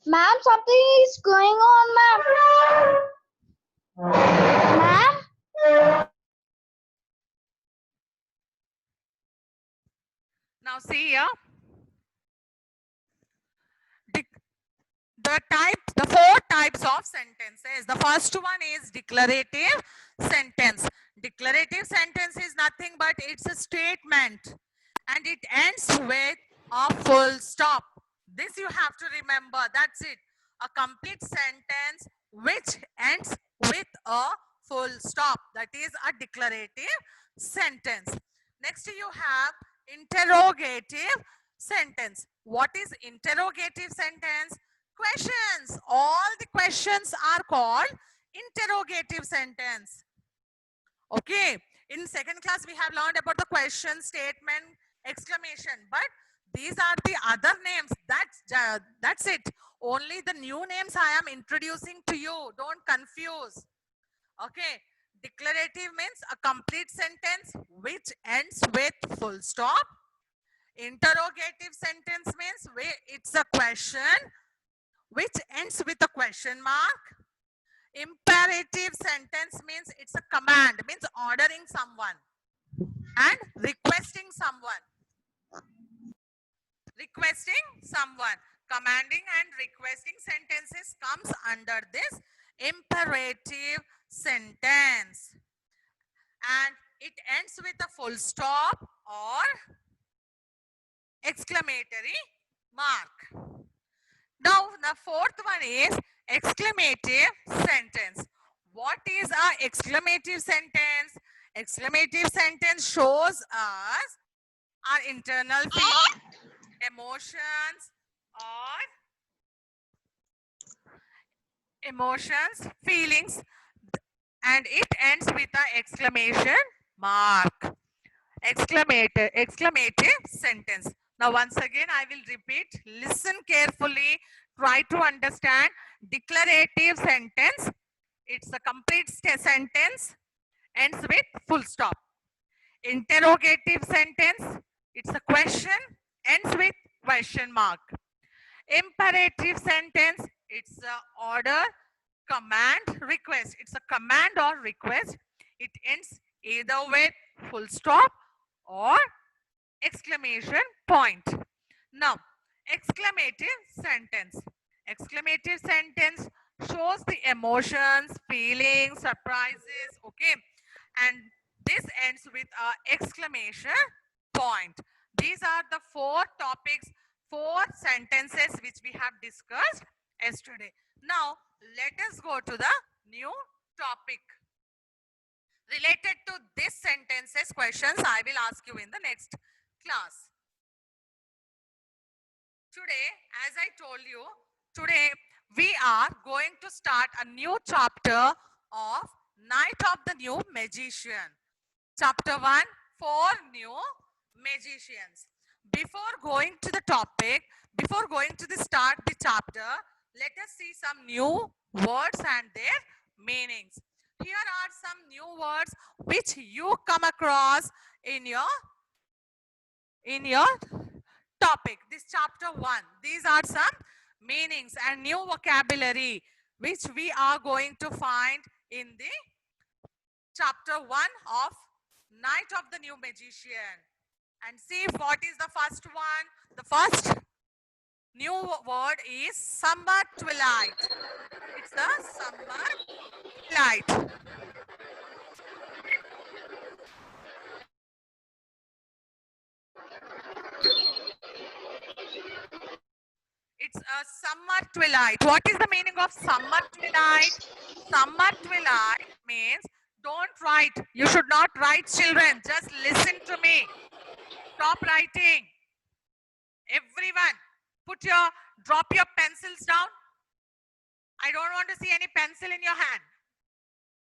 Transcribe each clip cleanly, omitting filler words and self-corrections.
Ma'am, something is going on, ma'am. Ma'am? Now see here. The four types of sentences. The first one is declarative sentence. Declarative sentence is nothing but it's a statement and it ends with a full stop. This you have to remember. That's it. A complete sentence which ends with a full stop. That is a declarative sentence. Next you have interrogative sentence. What is interrogative sentence? Questions. All the questions are called interrogative sentence. Okay. In second class, we have learned about the question, statement, exclamation. But these are the other names. That's it. Only the new names I am introducing to you. Don't confuse. Okay. Declarative means a complete sentence which ends with full stop. Interrogative sentence means it's a question which ends with a question mark. Imperative sentence means it's a command, means ordering someone and requesting someone. Requesting someone. Commanding and requesting sentences comes under this imperative sentence. And it ends with a full stop or exclamatory mark. Now, the fourth one is exclamative sentence. What is our exclamative sentence? Exclamative sentence shows us our internal feelings, emotions, feelings, and it ends with an exclamation mark. Exclamative sentence. Now, once again, I will repeat. Listen carefully. Try to understand. Declarative sentence. It's a complete sentence. Ends with full stop. Interrogative sentence. It's a question. Ends with question mark. Imperative sentence. It's a order, command, request. It's a command or request. It ends either with full stop or exclamation point. Now, exclamative sentence. Exclamative sentence shows the emotions, feelings, surprises, okay? And this ends with an exclamation point. These are the four topics, four sentences which we have discussed yesterday. Now, let us go to the new topic. Related to this sentences questions, I will ask you in the next class. Today, as I told you, today we are going to start a new chapter of Night of the New Magician. Chapter 1, 4 new magicians. Before going to the topic, before going to the start the chapter, let us see some new words and their meanings. Here are some new words which you come across in your topic, this chapter 1. These are some meanings and new vocabulary which we are going to find in the chapter 1 of Night of the New Magician. And see what is the first one. The first new word is summer twilight. It's the summer twilight. It's a summer twilight. What is the meaning of summer twilight? Summer twilight means don't write. You should not write, children. Just listen to me. Stop writing. Everyone, drop your pencils down. I don't want to see any pencil in your hand.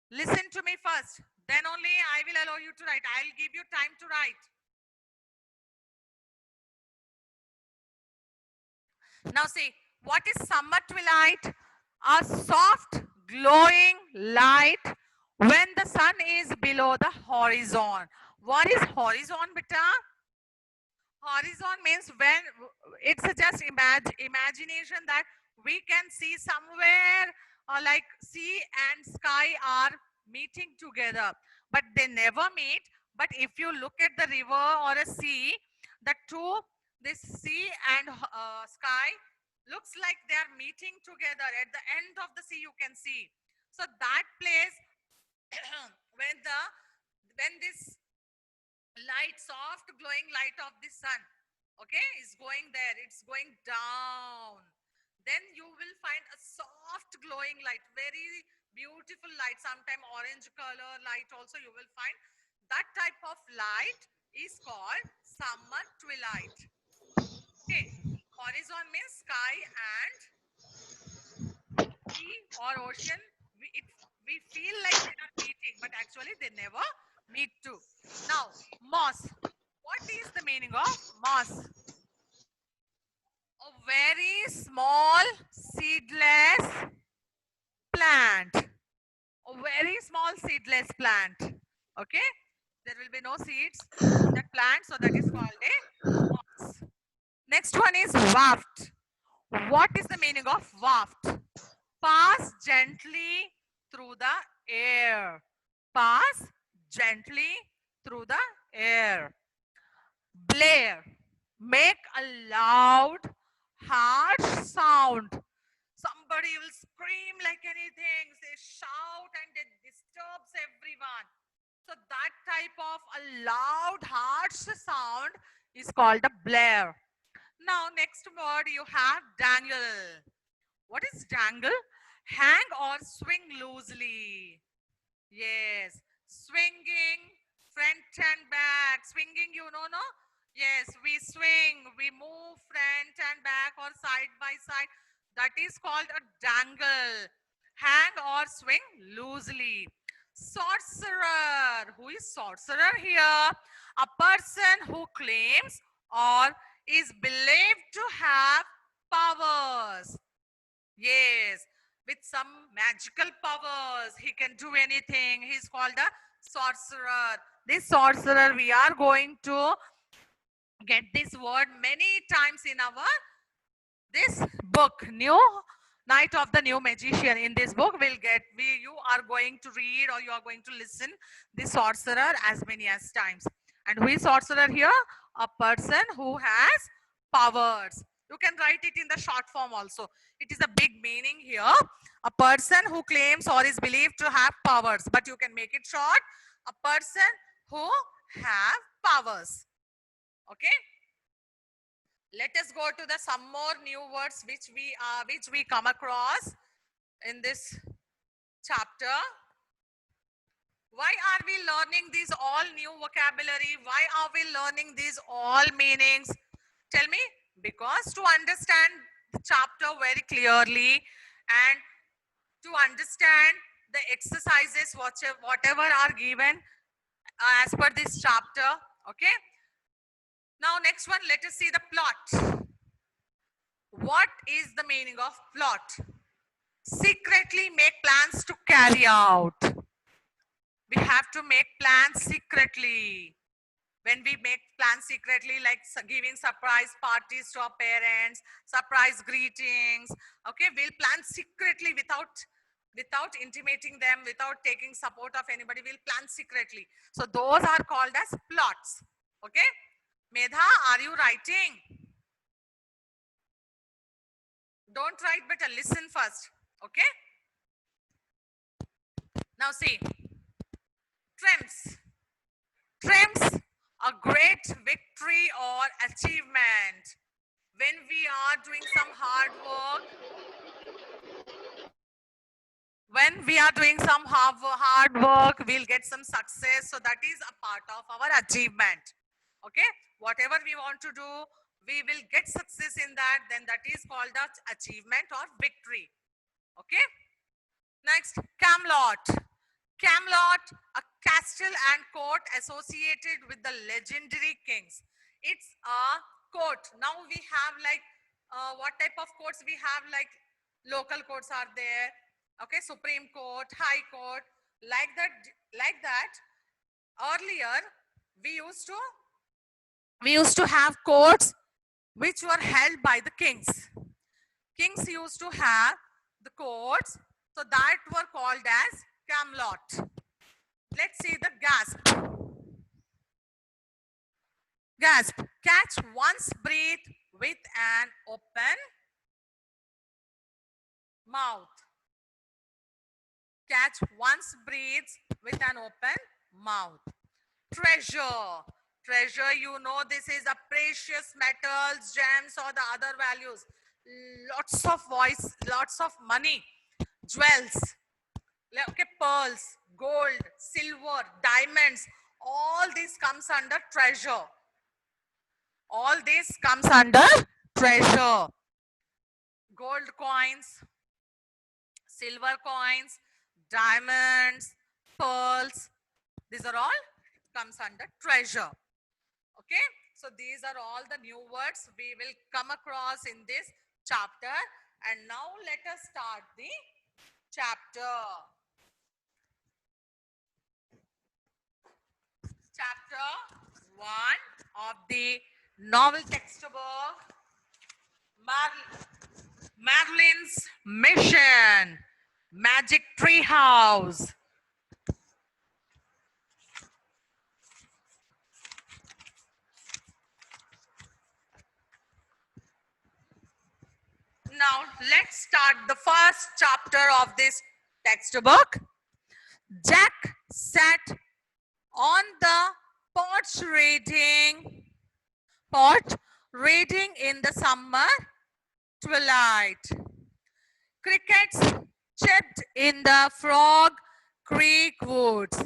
Listen to me first. Then only I will allow you to write. I'll give you time to write. Now see, what is summer twilight? A soft glowing light when the sun is below the horizon. What is horizon, beta? Horizon means when it's just imagination that we can see somewhere like sea and sky are meeting together, but they never meet. But if you look at the river or a sea, the two, this sea and sky looks like they are meeting together. At the end of the sea, you can see. So that place, when this light, soft glowing light of the sun, okay, is going there, it's going down, then you will find a soft glowing light, very beautiful light, sometime orange color light also you will find. That type of light is called summer twilight. Okay, horizon means sky and sea or ocean. We feel like they are meeting, but actually they never meet too. Now, moss. What is the meaning of moss? A very small seedless plant. A very small seedless plant. Okay? There will be no seeds in that plant, so that is called a moss. Next one is waft. What is the meaning of waft? Pass gently through the air. Pass gently through the air. Blare. Make a loud, harsh sound. Somebody will scream like anything. They shout and it disturbs everyone. So that type of a loud, harsh sound is called a blare. Now, next word you have dangle. What is dangle? Hang or swing loosely. Yes, swinging front and back. Swinging, you know, no? Yes, we swing, we move front and back or side by side. That is called a dangle. Hang or swing loosely. Sorcerer. Who is sorcerer here? A person who claims or is believed to have powers. Yes, with some magical powers, he can do anything. He's called a sorcerer. This sorcerer, we are going to get this word many times in our this book, New Night of the New Magician. In this book, you are going to read or you are going to listen the sorcerer as many as times. And who is sorcerer here? A person who has powers. You can write it in the short form also. It is a big meaning here. A person who claims or is believed to have powers, but you can make it short. A person who have powers. Okay. Let us go to the some more new words which we come across in this chapter. Why are we learning these all new vocabulary? Why are we learning these all meanings? Tell me. Because to understand the chapter very clearly and to understand the exercises whatever are given as per this chapter. Okay. Now next one, let us see the plot. What is the meaning of plot? Secretly make plans to carry out. We have to make plans secretly. When we make plans secretly, like giving surprise parties to our parents, surprise greetings, okay, we'll plan secretly without intimating them, without taking support of anybody. We'll plan secretly. So those are called as plots. Okay. Medha, are you writing? Don't write, but listen first. Okay. Now see. Triumphs. Triumphs, a great victory or achievement. When we are doing some hard work, we'll get some success. So that is a part of our achievement. Okay. Whatever we want to do, we will get success in that. Then that is called as achievement or victory. Okay. Next, Camelot. Camelot, a castle and court associated with the legendary kings. It's a court. Now we have like, what type of courts we have? Like local courts are there. Okay, Supreme Court, High Court, like that. Earlier, we used to have courts which were held by the kings. kings used to have the courts, so that were called as Camelot. Let's see the gasp. Gasp. Catch one's breath with an open mouth. Catch one's breath with an open mouth. Treasure. Treasure, you know, this is a precious metals, gems, or the other values. Lots of voice, lots of money, jewels, okay, pearls, gold, silver, diamonds. All this comes under treasure. All this comes under treasure. Gold coins, silver coins, diamonds, pearls. These are all comes under treasure. Okay, so these are all the new words we will come across in this chapter. And now let us start the chapter. Chapter 1 of the novel textbook, Marlin's Mission, Magic Tree House. Now, let's start the first chapter of this textbook. Jack sat on the porch reading in the summer twilight. Crickets chirped in the Frog Creek woods.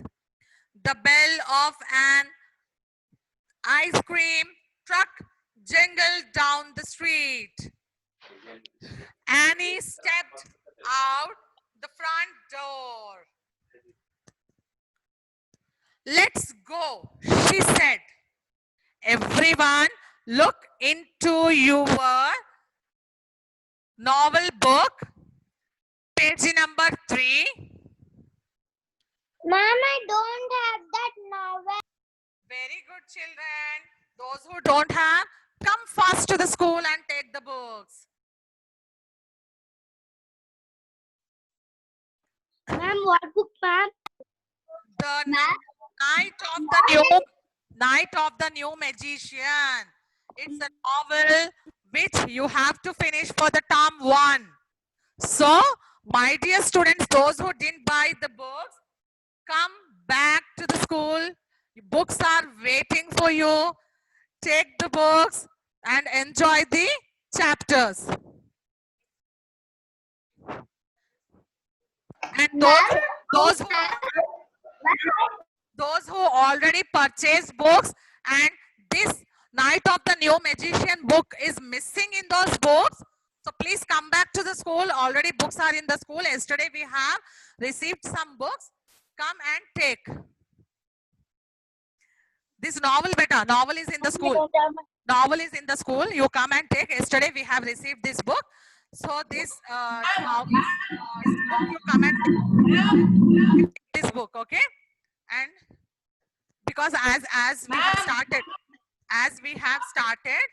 The bell of an ice cream truck jingled down the street. Annie stepped out the front door. Let's go, she said. Everyone, look into your novel book, page number 3. Ma'am, I don't have that novel. Very good, children. Those who don't have, come fast to the school and take the books. Ma'am, what book, ma'am? The Ma'am? Night of the New Magician. It's a novel which you have to finish for the term 1. So, my dear students, those who didn't buy the books, come back to the school. Books are waiting for you. Take the books and enjoy the chapters. And those who already purchased books, and this Night of the New Magician book is missing in those books, so please come back to the school. Already books are in the school. Yesterday we have received some books. Come and take. This novel, beta, novel is in the school. Novel is in the school. You come and take. Yesterday we have received this book. So this novel, you come and take this book, okay? And because as we have started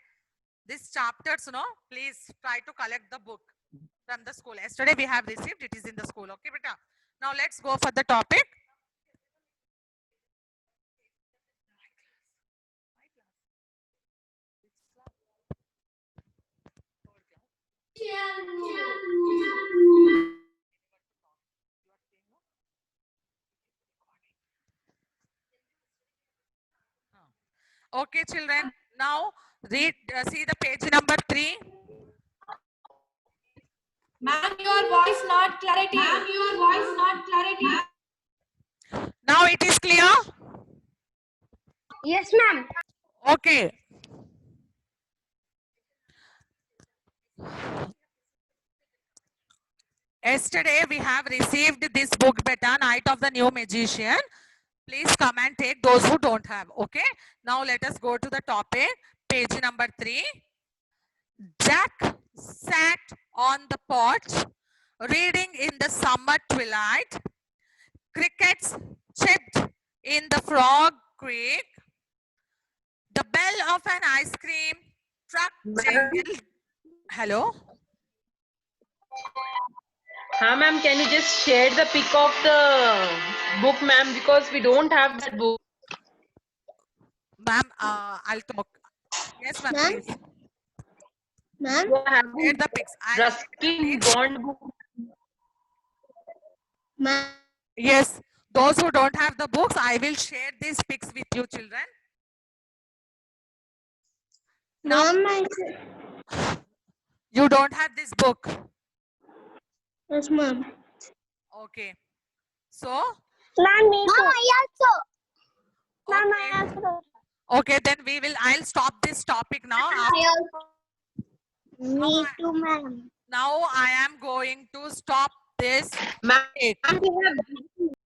this chapters, no, please try to collect the book from the school. Yesterday we have received, it is in the school, okay, beta? Now let's go for the topic. Okay, children. Now read, see the page number 3. Ma'am, your voice not clarity. Ma'am, your voice not clarity. Now it is clear? Yes, ma'am. Okay. Yesterday we have received this book, beta, Night of the New Magician. Please come and take those who don't have, okay? Now let us go to the topic, page number 3. Jack sat on the porch, reading in the summer twilight. Crickets chirped in the Frog Creek. The bell of an ice cream truck jingled. Hello? हाँ ma'am, can you just share the pic of the book ma'am, because we don't have that book. Ma'am, I'll talk. Yes, ma'am, Ma'am? please. Ma'am? We are Share having the pics. I'll share the Ruskin pics. Bond book. Ma'am? Yes, those who don't have the books, I will share these pics with you, children. Now, Ma'am, you don't have this book. yes, ma'am. Okay. So, Ma'am, me too. Ma'am, I also. Ma'am, okay. I also. Okay, then I'll stop this topic now. I also. Now Me I- too, ma'am. Now I am going to stop this Ma'am, topic. we have